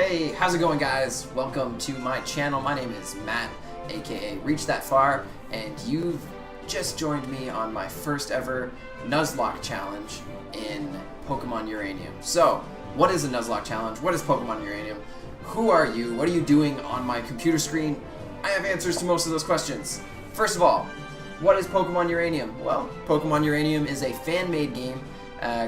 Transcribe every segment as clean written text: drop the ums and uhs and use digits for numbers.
Hey, how's it going, guys? Welcome to my channel. My name is Matt, aka Reach That Far, and you've just joined me on my first ever Nuzlocke challenge in Pokemon Uranium. So, what is a Nuzlocke challenge? What is Pokemon Uranium? Who are you? What are you doing on my computer screen? I have answers to most of those questions. First of all, what is Pokemon Uranium? Well, Pokemon Uranium is a fan-made game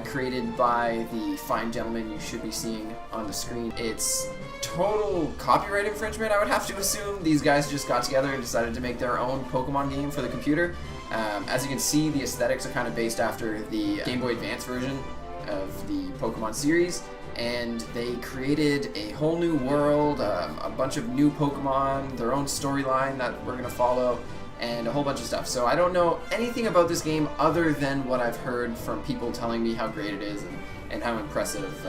created by the fine gentleman you should be seeing on the screen. It's total copyright infringement, I would have to assume. These guys just got together and decided to make their own Pokemon game for the computer. As you can see, the aesthetics are kind of based after the Game Boy Advance version of the Pokemon series, and they created a whole new world, a bunch of new Pokemon, their own storyline that we're going to follow, and a whole bunch of stuff. So I don't know anything about this game other than what I've heard from people telling me how great it is and how impressive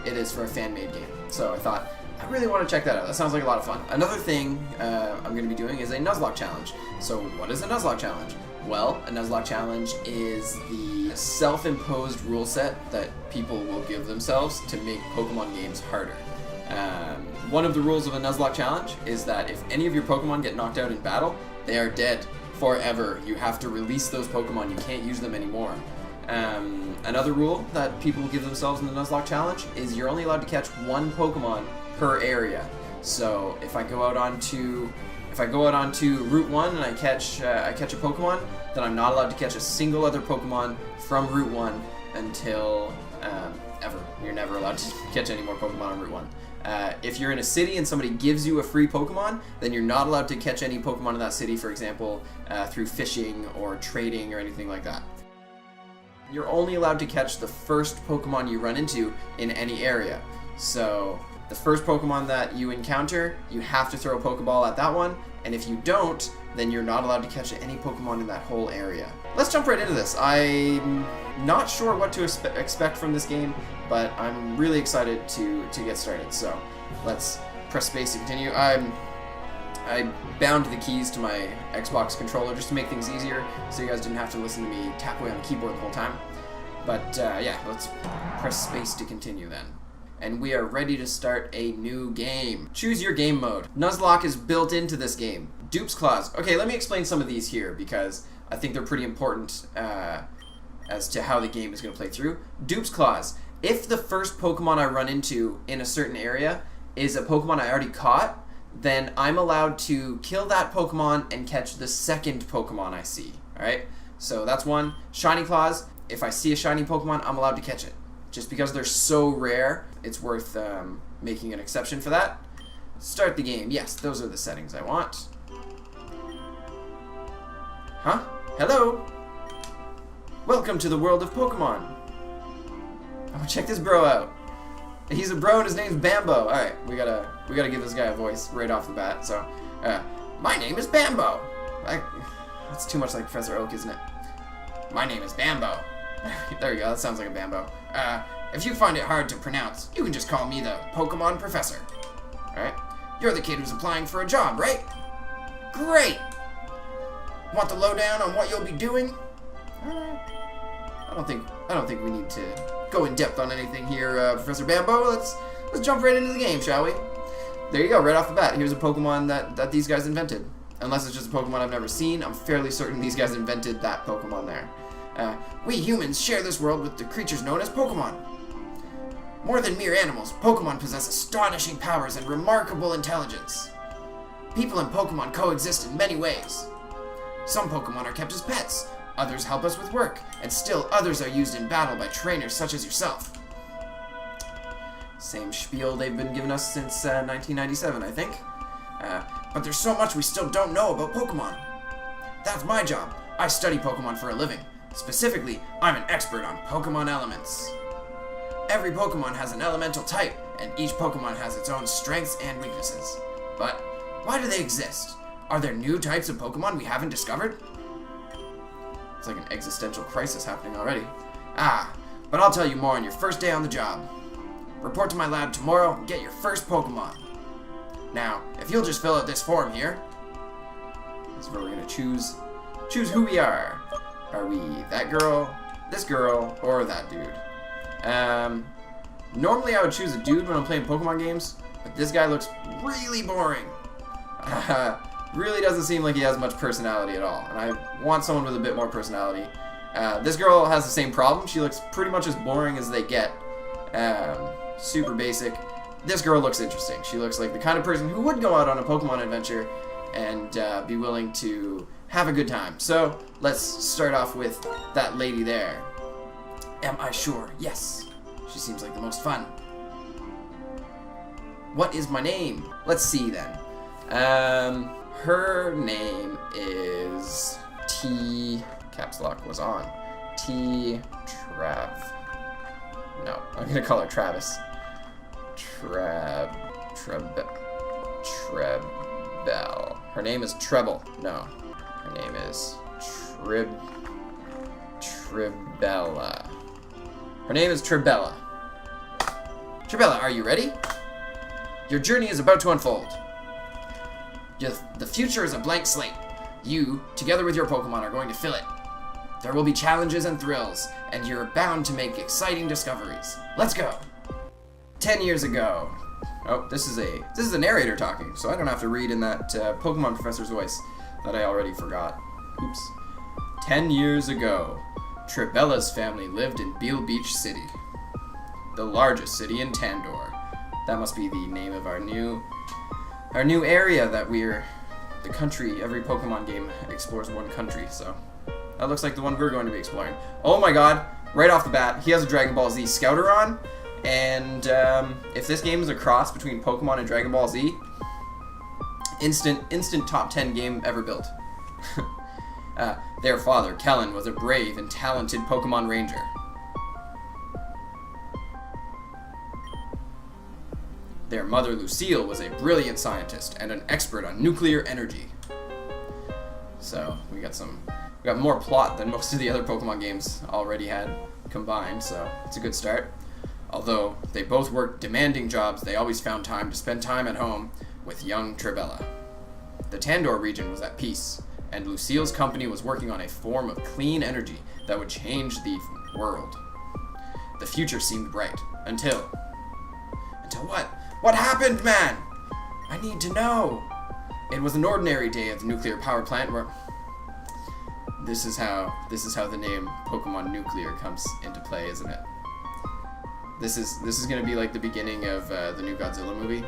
it is for a fan-made game. So I thought, I really want to check that out. That sounds like a lot of fun. Another thing I'm going to be doing is a Nuzlocke challenge. So what is a Nuzlocke challenge? Well, a Nuzlocke challenge is the self-imposed rule set that people will give themselves to make Pokemon games harder. One of the rules of a Nuzlocke challenge is that if any of your Pokemon get knocked out in battle, they are dead forever. You have to release those Pokemon. You can't use them anymore. Another rule that people give themselves in the Nuzlocke challenge is you're only allowed to catch one Pokemon per area. So if I go out onto Route 1 and I catch a Pokemon, then I'm not allowed to catch a single other Pokemon from Route 1 until ever. You're never allowed to catch any more Pokemon on Route 1. If you're in a city and somebody gives you a free Pokemon, then you're not allowed to catch any Pokemon in that city, for example, through fishing or trading or anything like that. You're only allowed to catch the first Pokemon you run into in any area. So the first Pokemon that you encounter, you have to throw a Pokeball at that one, and if you don't, then you're not allowed to catch any Pokemon in that whole area. Let's jump right into this. I'm not sure what to expect from this game, but I'm really excited to get started. So let's press space to continue. I bound the keys to my Xbox controller just to make things easier, so you guys didn't have to listen to me tap away on the keyboard the whole time. But yeah, let's press space to continue then. And we are ready to start a new game. Choose your game mode. Nuzlocke is built into this game. Dupes clause. Okay, let me explain some of these here because I think they're pretty important as to how the game is going to play through. Dupes clause. If the first Pokemon I run into in a certain area is a Pokemon I already caught, then I'm allowed to kill that Pokemon and catch the second Pokemon I see. Alright? So that's one. Shiny clause. If I see a shiny Pokemon, I'm allowed to catch it. Just because they're so rare, it's worth making an exception for that. Start the game. Yes, those are the settings I want. Huh? Hello? Welcome to the world of Pokemon. Oh, check this bro out. He's a bro and his name's Bambo. Alright, we gotta give this guy a voice right off the bat. So, my name is Bambo. That's too much like Professor Oak, isn't it? My name is Bambo. There you go, that sounds like a Bambo. If you find it hard to pronounce, you can just call me the Pokemon Professor. Alright? You're the kid who's applying for a job, right? Great! Want the lowdown on what you'll be doing? I don't think we need to go in depth on anything here, Professor Bambo. Let's jump right into the game, shall we? There you go, right off the bat. Here's a Pokemon that these guys invented. Unless it's just a Pokemon I've never seen, I'm fairly certain these guys invented that Pokemon there. We humans share this world with the creatures known as Pokemon. More than mere animals, Pokemon possess astonishing powers and remarkable intelligence. People and Pokemon coexist in many ways. Some Pokemon are kept as pets, others help us with work, and still others are used in battle by trainers such as yourself. Same spiel they've been giving us since 1997, I think. But there's so much we still don't know about Pokemon. That's my job. I study Pokemon for a living. Specifically, I'm an expert on Pokemon elements. Every Pokemon has an elemental type, and each Pokemon has its own strengths and weaknesses. But why do they exist? Are there new types of Pokemon we haven't discovered? It's like an existential crisis happening already. But I'll tell you more on your first day on the job. Report to my lab tomorrow and get your first Pokemon. Now, if you'll just fill out this form here, this is where we're going to choose who we are. Are we that girl, this girl, or that dude? Normally I would choose a dude when I'm playing Pokemon games, But this guy looks really boring. Really doesn't seem like he has much personality at all. And I want someone with a bit more personality. This girl has the same problem. She looks pretty much as boring as they get. Super basic. This girl looks interesting. She looks like the kind of person who would go out on a Pokemon adventure and be willing to have a good time. So let's start off with that lady there. Am I sure? Yes. She seems like the most fun. What is my name? Let's see then. Her name is T. Caps lock was on. T. Trav. No, I'm gonna call her Travis. Trebel. Her name is Treble. No, her name is Tribella. Her name is Tribella. Tribella, are you ready? Your journey is about to unfold. The future is a blank slate. You, together with your Pokemon, are going to fill it. There will be challenges and thrills, and you're bound to make exciting discoveries. Let's go. 10 years ago. Oh, this is a narrator talking, so I don't have to read in that Pokemon professor's voice that I already forgot. Oops. 10 years ago, Tribella's family lived in Beale Beach City, the largest city in Tandor. That must be the name of our new area that we're the country. Every Pokemon game explores one country, so that looks like the one we're going to be exploring. Oh my god, right off the bat, he has a Dragon Ball Z Scouter on, and if this game is a cross between Pokemon and Dragon Ball Z, instant top 10 game ever built. Their father, Kellen, was a brave and talented Pokemon Ranger. Their mother, Lucille, was a brilliant scientist and an expert on nuclear energy. So, we got more plot than most of the other Pokemon games already had combined, so it's a good start. Although they both worked demanding jobs, they always found time to spend time at home with young Tribella. The Tandor region was at peace, and Lucille's company was working on a form of clean energy that would change the world. The future seemed bright, until what? What happened, man? I need to know. It was an ordinary day at the nuclear power plant where... This is how the name Pokemon Nuclear comes into play, isn't it? This is gonna be like the beginning of the new Godzilla movie.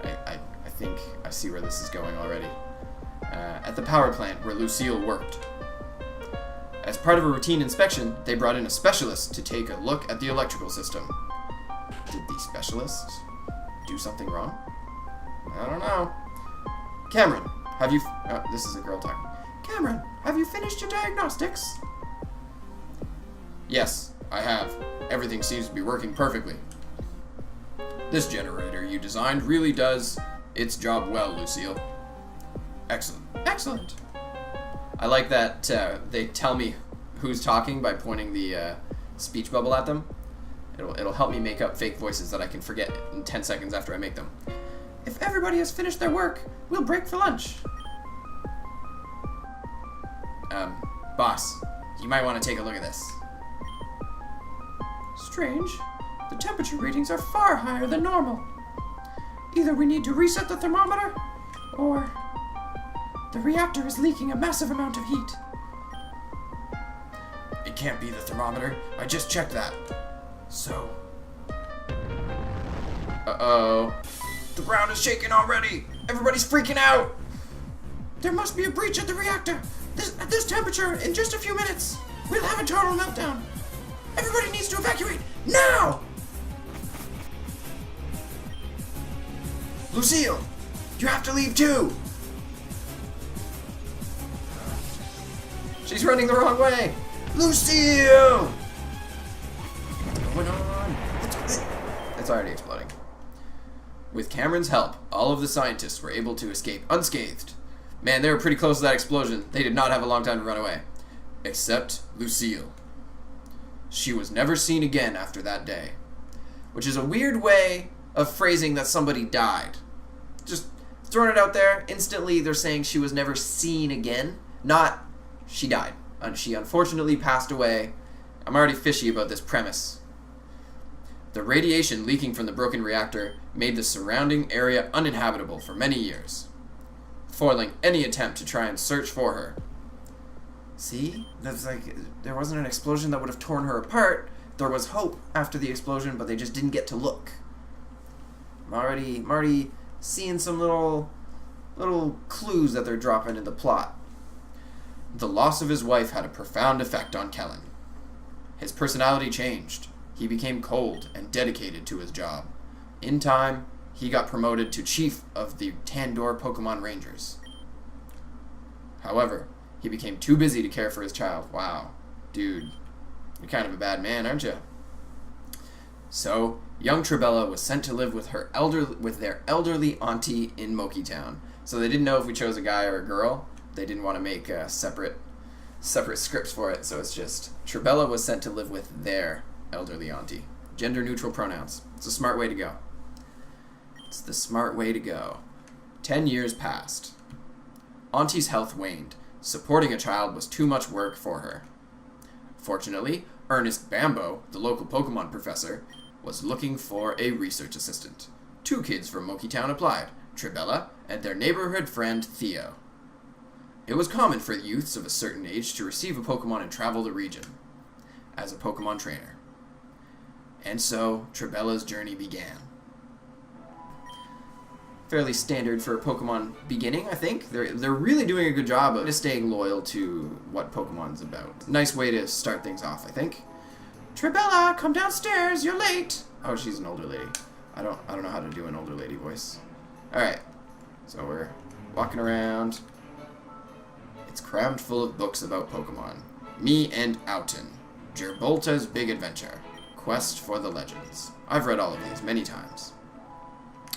I think I see where this is going already. At the power plant where Lucille worked. As part of a routine inspection, they brought in a specialist to take a look at the electrical system. Did the specialist do something wrong? I don't know. Cameron, have you... Oh, this is a girl talking. Cameron, have you finished your diagnostics? Yes, I have. Everything seems to be working perfectly. This generator you designed really does its job well, Lucille. Excellent. Excellent. I like that they tell me who's talking by pointing the speech bubble at them. It'll help me make up fake voices that I can forget in 10 seconds after I make them. If everybody has finished their work, we'll break for lunch. Boss, you might want to take a look at this. Strange. The temperature readings are far higher than normal. Either we need to reset the thermometer, or the reactor is leaking a massive amount of heat. It can't be the thermometer. I just checked that. So... Uh-oh. The ground is shaking already! Everybody's freaking out! There must be a breach at the reactor! At this temperature, in just a few minutes, we'll have a total meltdown! Everybody needs to evacuate, now! Lucille! You have to leave too! She's running the wrong way! Lucille! What's going on? It's already exploding. With Cameron's help, all of the scientists were able to escape unscathed. Man, they were pretty close to that explosion. They did not have a long time to run away. Except Lucille. She was never seen again after that day. Which is a weird way of phrasing that somebody died. Just throwing it out there, instantly they're saying she was never seen again. Not, she died. She unfortunately passed away. I'm already fishy about this premise. The radiation leaking from the broken reactor made the surrounding area uninhabitable for many years, foiling any attempt to try and search for her. See? That's like, there wasn't an explosion that would have torn her apart. There was hope after the explosion, but they just didn't get to look. I'm already seeing some little clues that they're dropping in the plot. The loss of his wife had a profound effect on Kellen. His personality changed. He became cold and dedicated to his job. In time, he got promoted to chief of the Tandor Pokemon Rangers. However, he became too busy to care for his child. Wow, dude, you're kind of a bad man, aren't you? So, young Trabella was sent to live with their elderly auntie in Mokitown. So they didn't know if we chose a guy or a girl. They didn't want to make separate scripts for it, so it's just Trabella was sent to live with their elderly auntie. Gender-neutral pronouns. It's a smart way to go. It's the smart way to go. 10 years passed. Auntie's health waned. Supporting a child was too much work for her. Fortunately, Ernest Bambo, the local Pokemon professor, was looking for a research assistant. 2 kids from Mokitown applied, Trabella and their neighborhood friend Theo. It was common for youths of a certain age to receive a Pokemon and travel the region as a Pokemon trainer. And so, Trabella's journey began. Fairly standard for a Pokemon beginning, I think. They're really doing a good job of staying loyal to what Pokemon's about. Nice way to start things off, I think. Trabella, come downstairs, you're late. Oh, she's an older lady. I don't know how to do an older lady voice. Alright, so we're walking around. It's crammed full of books about Pokemon. Me and Outen. Gerbolta's Big Adventure. Quest for the Legends. I've read all of these many times.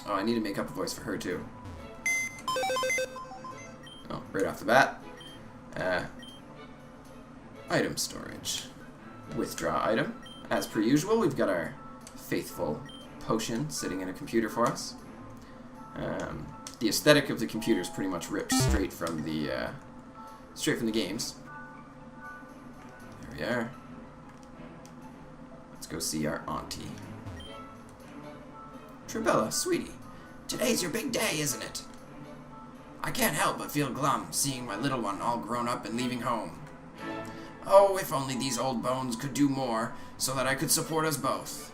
Oh, I need to make up a voice for her, too. Oh, right off the bat. Item storage. Withdraw item. As per usual, we've got our faithful potion sitting in a computer for us. The aesthetic of the computer is pretty much ripped straight from the games. There we are. Let's go see our auntie. Trabella, sweetie, today's your big day, isn't it? I can't help but feel glum seeing my little one all grown up and leaving home. Oh, if only these old bones could do more so that I could support us both.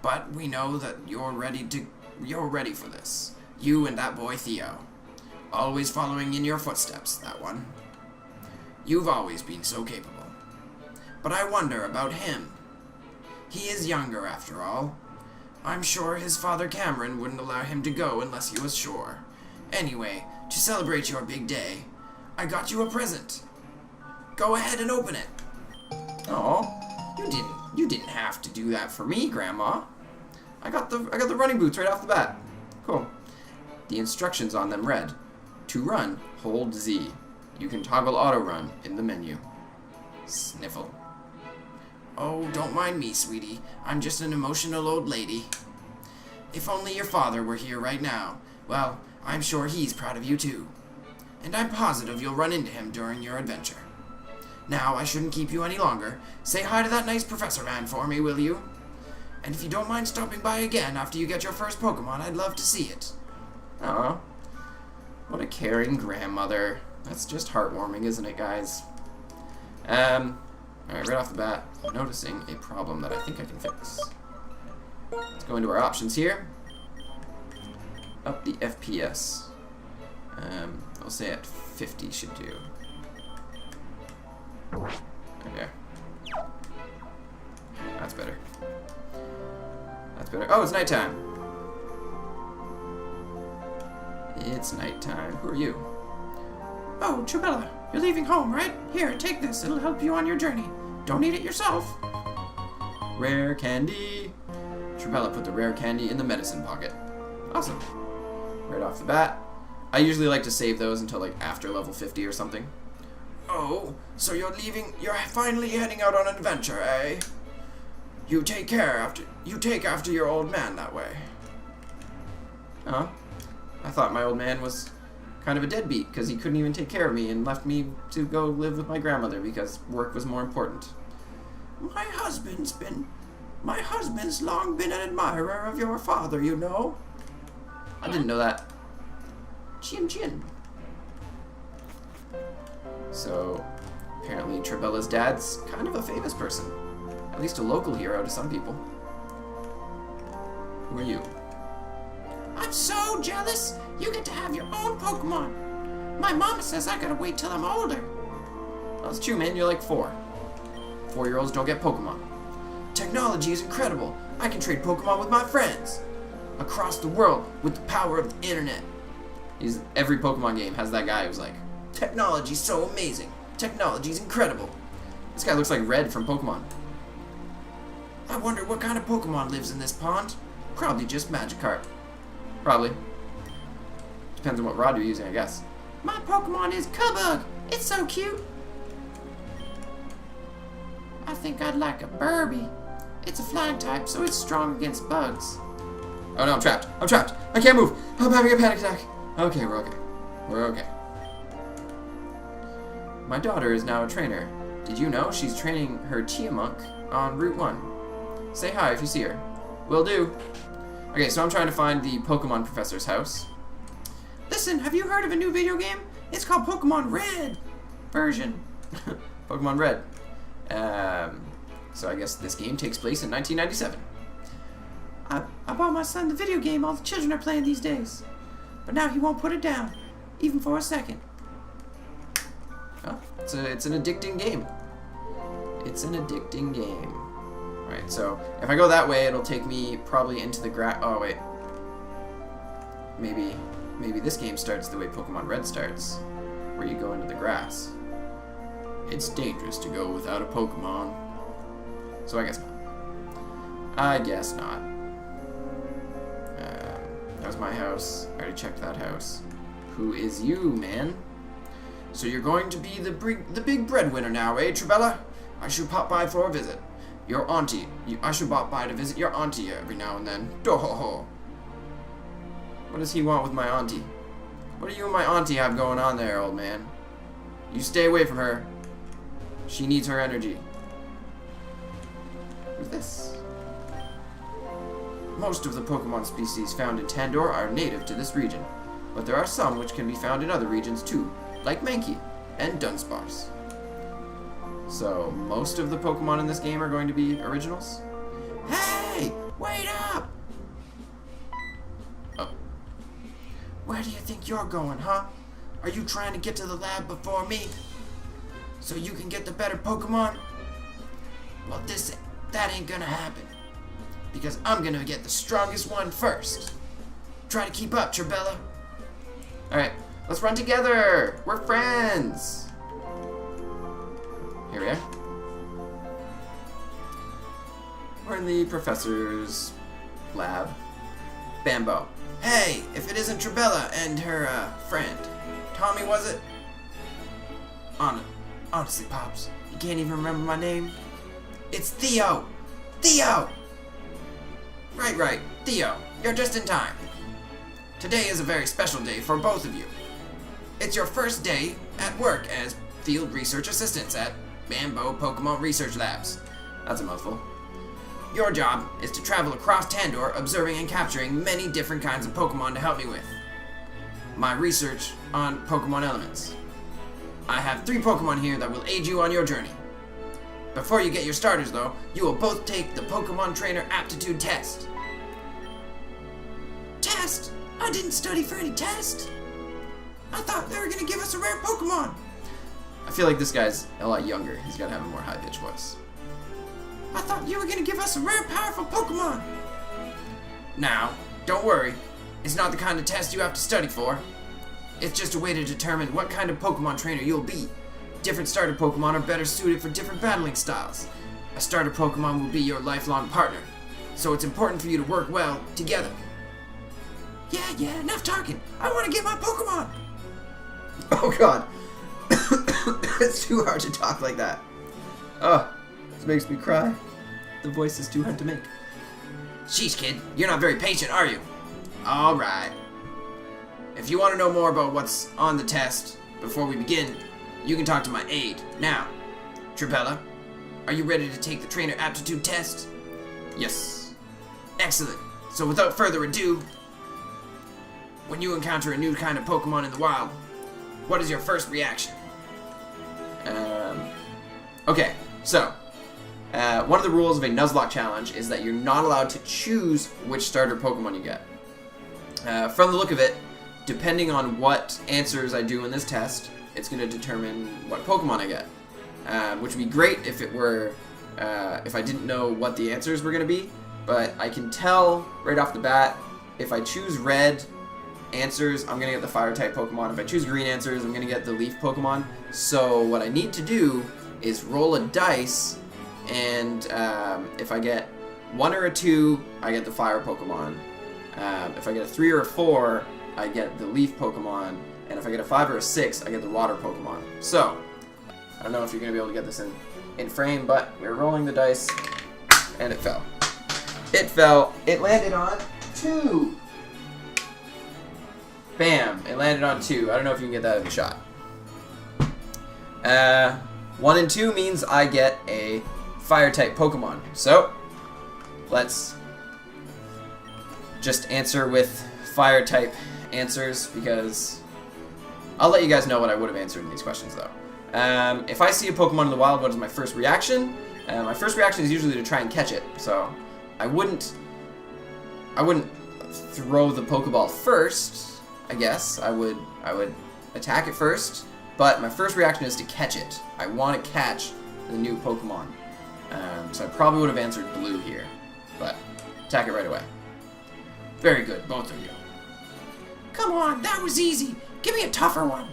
But we know that you're ready for this. You and that boy Theo. Always following in your footsteps, that one. You've always been so capable. But I wonder about him. He is younger, after all. I'm sure his father Cameron wouldn't allow him to go unless he was sure. Anyway, to celebrate your big day, I got you a present. Go ahead and open it. Oh, you didn't have to do that for me, Grandma. I got the running boots right off the bat. Cool. The instructions on them read, to run, hold Z. You can toggle auto run in the menu. Sniffle. Oh, don't mind me, sweetie. I'm just an emotional old lady. If only your father were here right now. Well, I'm sure he's proud of you too. And I'm positive you'll run into him during your adventure. Now, I shouldn't keep you any longer. Say hi to that nice professor man for me, will you? And if you don't mind stopping by again after you get your first Pokemon, I'd love to see it. Aw. What a caring grandmother. That's just heartwarming, isn't it, guys? Alright, right off the bat, I'm noticing a problem that I think I can fix. Let's go into our options here. Up the FPS. I'll say at 50 should do. Okay. That's better. That's better. Oh, it's nighttime. It's nighttime. Who are you? Oh, Trabella, you're leaving home, right? Here, take this. It'll help you on your journey. Don't eat it yourself. Rare candy. Trabella put the rare candy in the medicine pocket. Awesome. Right off the bat. I usually like to save those until like after level 50 or something. Oh, so you're finally heading out on an adventure, eh? You take after your old man that way. Huh? I thought my old man was kind of a deadbeat because he couldn't even take care of me and left me to go live with my grandmother because work was more important. My husband's been My husband's long been an admirer of your father, you know. I didn't know that. Chin chin. So, apparently Trebella's dad's kind of a famous person. At least a local hero to some people. Who are you? I'm so jealous. You get to have your own Pokemon. My mama says I gotta wait till I'm older. Well, that's true, man. You're like 4. 4-year-olds don't get Pokemon. Technology is incredible. I can trade Pokemon with my friends. Across the world with the power of the internet. Every Pokemon game has that guy who's like, technology's so amazing. Technology's incredible. This guy looks like Red from Pokemon. I wonder what kind of Pokemon lives in this pond. Probably just Magikarp. Probably. Depends on what rod you're using, I guess. My Pokemon is Kubug. It's so cute. I think I'd like a Burby. It's a flying type, so it's strong against bugs. Oh no, I'm trapped. I'm trapped. I can't move. I'm having a panic attack. Okay, we're okay. We're okay. My daughter is now a trainer. Did you know she's training her Chiamunk on Route 1? Say hi if you see her. Will do. Okay, so I'm trying to find the Pokemon Professor's house. Listen, have you heard of a new video game? It's called Pokemon Red version. Pokemon Red. So I guess this game takes place in 1997. I bought my son the video game all the children are playing these days. But now he won't put it down, even for a second. Oh, it's an addicting game. It's an addicting game. Alright, so if I go that way, it'll take me probably into the grass. Oh, wait. Maybe this game starts the way Pokemon Red starts, where you go into the grass. It's dangerous to go without a Pokemon. So I guess not. I guess not. That was my house. I already checked that house. Who is you, man? So you're going to be the big breadwinner now, eh, Trebella? I should pop by for a visit. Your auntie. I should pop by to visit your auntie every now and then. Doho-ho. What does he want with my auntie? What do you and my auntie have going on there, old man? You stay away from her. She needs her energy. Who's this? Most of the Pokemon species found in Tandor are native to this region, but there are some which can be found in other regions too, like Mankey and Dunsparce. So, most of the Pokemon in this game are going to be originals? Hey! Wait up! Oh. Where do you think you're going, huh? Are you trying to get to the lab before me? So you can get the better Pokemon? Well, that ain't gonna happen. Because I'm gonna get the strongest one first. Try to keep up, Trebella. Alright, let's run together! We're friends! Here we are. We're in the professor's lab. Bambo. Hey, if it isn't Trebella and her, friend. Tommy, was it? Honestly, Pops, you can't even remember my name? It's Theo! Theo! Right, Theo, you're just in time. Today is a very special day for both of you. It's your first day at work as field research assistants at Bambo Pokemon Research Labs. That's a mouthful. Your job is to travel across Tandor, observing and capturing many different kinds of Pokemon to help me with my research on Pokemon elements. I have 3 Pokemon here that will aid you on your journey. Before you get your starters, though, you will both take the Pokemon Trainer Aptitude Test. Test? I didn't study for any test. I thought they were gonna give us a rare Pokemon. I feel like this guy's a lot younger. He's gotta have a more high-pitched voice. I thought you were gonna give us a rare, powerful Pokemon. Now, don't worry. It's not the kind of test you have to study for. It's just a way to determine what kind of Pokemon trainer you'll be. Different starter Pokemon are better suited for different battling styles. A starter Pokemon will be your lifelong partner, so it's important for you to work well together. Yeah, enough talking. I want to get my Pokemon. Oh god. It's too hard to talk like that. Oh, this makes me cry. The voice is too hard to make. Sheesh, kid. You're not very patient, are you? Alright. If you want to know more about what's on the test before we begin, you can talk to my aide. Now, Trebella, are you ready to take the trainer aptitude test? Yes. Excellent. So without further ado, when you encounter a new kind of Pokemon in the wild, what is your first reaction? Okay, so one of the rules of a Nuzlocke challenge is that you're not allowed to choose which starter Pokemon you get. From the look of it, depending on what answers I do in this test, it's going to determine what Pokemon I get. Which would be great if it were, if I didn't know what the answers were going to be, but I can tell right off the bat, if I choose red answers, I'm going to get the fire-type Pokemon. If I choose green answers, I'm going to get the leaf Pokemon. So what I need to do is roll a dice, and if I get 1 or a 2, I get the fire Pokemon. If I get a 3 or a 4, I get the leaf Pokemon. And if I get a 5 or a 6, I get the water Pokemon. So, I don't know if you're going to be able to get this in frame, but we're rolling the dice, and it fell. It fell. It landed on 2. Bam. It landed on 2. I don't know if you can get that in a shot. 1 and 2 means I get a fire-type Pokemon. So, let's just answer with fire-type answers, because I'll let you guys know what I would have answered in these questions, though. If I see a Pokemon in the wild, what is my first reaction? My first reaction is usually to try and catch it, so I wouldn't throw the Pokeball first, I guess. I would attack it first, but my first reaction is to catch it. I want to catch the new Pokemon. So I probably would have answered blue here, but attack it right away. Very good, both of you. Come on, that was easy. Give me a tougher one.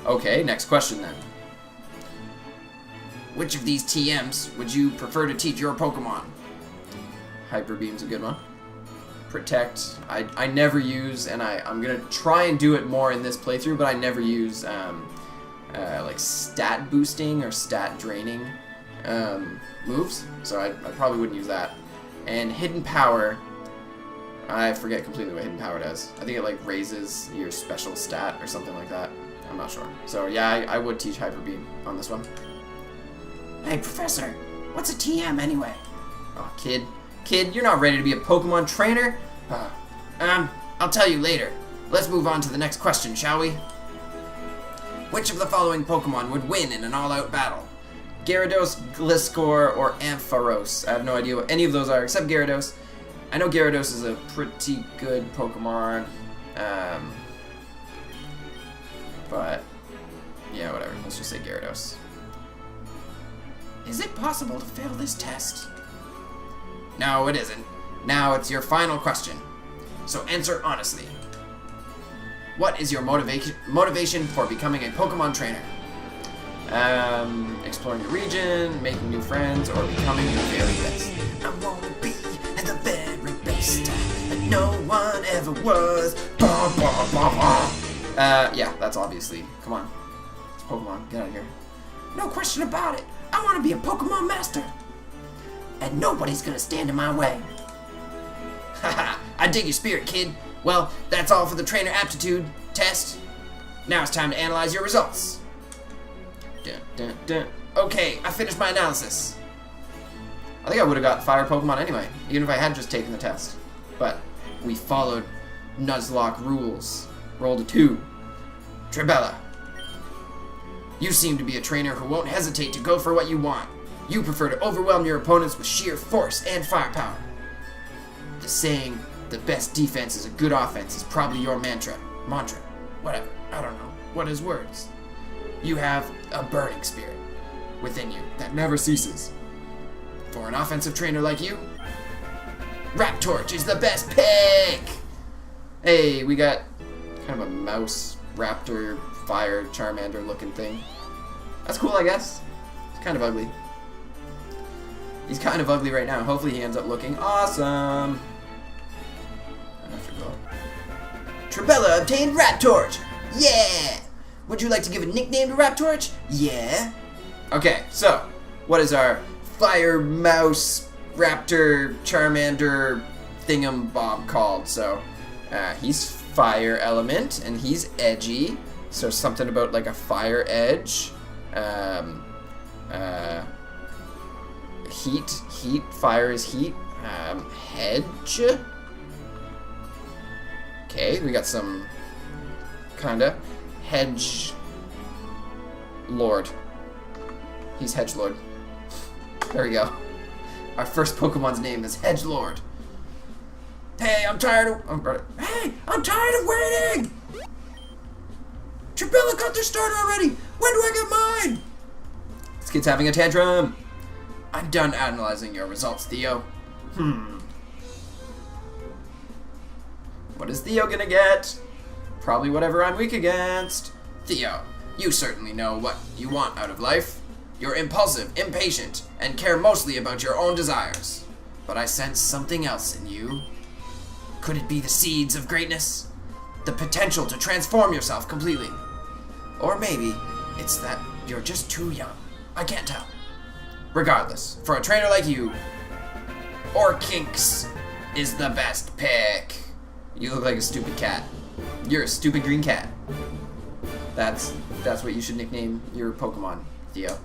Okay, next question then. Which of these TMs would you prefer to teach your Pokemon? Hyper Beam's a good one. Protect, I never use, and I'm gonna try and do it more in this playthrough, but I never use like stat boosting or stat draining moves, so I probably wouldn't use that. And Hidden Power, I forget completely what Hidden Power does. I think it like raises your special stat or something like that. I'm not sure. So yeah, I would teach Hyper Beam on this one. Hey, Professor, what's a TM anyway? Oh, kid, you're not ready to be a Pokemon trainer? I'll tell you later. Let's move on to the next question, shall we? Which of the following Pokemon would win in an all-out battle? Gyarados, Gliscor, or Ampharos. I have no idea what any of those are except Gyarados. I know Gyarados is a pretty good Pokemon, but yeah, whatever. Let's just say Gyarados. Is it possible to fail this test? No, it isn't. Now it's your final question. So answer honestly. What is your motivation for becoming a Pokemon trainer? Exploring the region, making new friends, or becoming the very best? I want to be the very best that no one ever was. Bah, bah, bah, bah. Yeah, that's obviously. Come on. It's Pokemon. Get out of here. No question about it. I want to be a Pokemon master. And nobody's gonna stand in my way. Haha, I dig your spirit, kid. Well, that's all for the trainer aptitude test. Now it's time to analyze your results. Dun, dun, dun. Okay, I finished my analysis. I think I would have got fire Pokemon anyway, even if I had just taken the test. But we followed Nuzlocke rules. Rolled a 2. Trebella, you seem to be a trainer who won't hesitate to go for what you want. You prefer to overwhelm your opponents with sheer force and firepower. The saying, the best defense is a good offense, is probably your mantra. Whatever. I don't know. What is words? You have a burning spirit within you that never ceases. For an offensive trainer like you, Raptorch is the best pick! Hey, we got kind of a mouse, raptor, fire, Charmander looking thing. That's cool, I guess. It's kind of ugly. He's kind of ugly right now. Hopefully he ends up looking awesome. I have to go. Trebella obtained Raptorch! Yeah! Would you like to give a nickname to Raptorch? Yeah! Okay, so, what is our fire, mouse, raptor, Charmander thingamabob called? So, he's fire element, and he's edgy. So something about like a fire edge. Heat. Fire is heat. Hedge. Okay, we got some kinda hedge lord. He's hedge lord. There we go. Our first Pokemon's name is Hedge Lord. Hey, I'm tired of waiting! Trabella got their starter already! When do I get mine? This kid's having a tantrum. I'm done analyzing your results, Theo. What is Theo gonna get? Probably whatever I'm weak against. Theo, you certainly know what you want out of life. You're impulsive, impatient, and care mostly about your own desires. But I sense something else in you. Could it be the seeds of greatness? The potential to transform yourself completely? Or maybe it's that you're just too young. I can't tell. Regardless, for a trainer like you, Orkinks is the best pick. You look like a stupid cat. You're a stupid green cat. That's what you should nickname your Pokemon, Theo.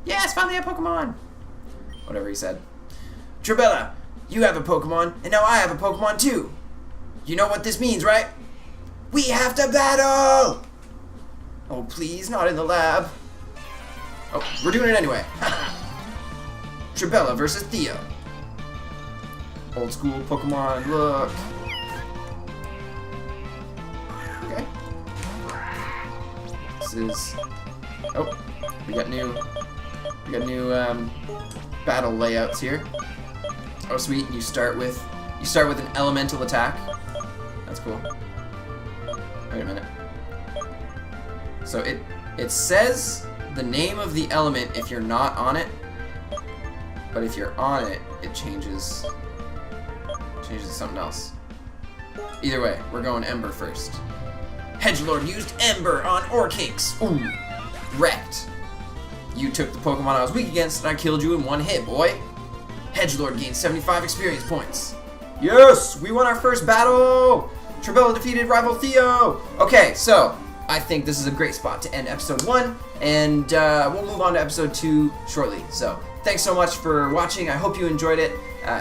Yes, finally a Pokemon! Whatever he said. Trabella, you have a Pokemon, and now I have a Pokemon too. You know what this means, right? We have to battle! Oh, please, not in the lab. Oh, we're doing it anyway. Trabella versus Theo. Old school Pokemon, look. Okay. This is... Oh, we got new battle layouts here. Oh sweet, you start with an elemental attack. That's cool. Wait a minute. So it says the name of the element if you're not on it, but if you're on it, it changes to something else. Either way, we're going Ember first. Hedgelord used Ember on Orkinks. Ooh, wrecked. You took the Pokemon I was weak against, and I killed you in one hit, boy. Hedgelord gained 75 experience points. Yes, we won our first battle. Trabella defeated rival Theo. Okay, so I think this is a great spot to end episode 1, and we'll move on to episode 2 shortly. So thanks so much for watching. I hope you enjoyed it.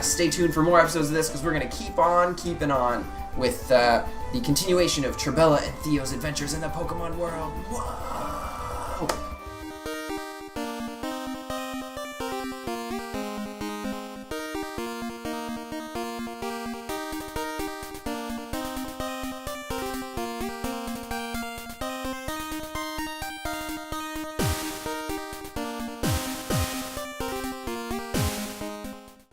Stay tuned for more episodes of this, because we're going to keep on keeping on with the continuation of Trabella and Theo's adventures in the Pokemon world. Whoa.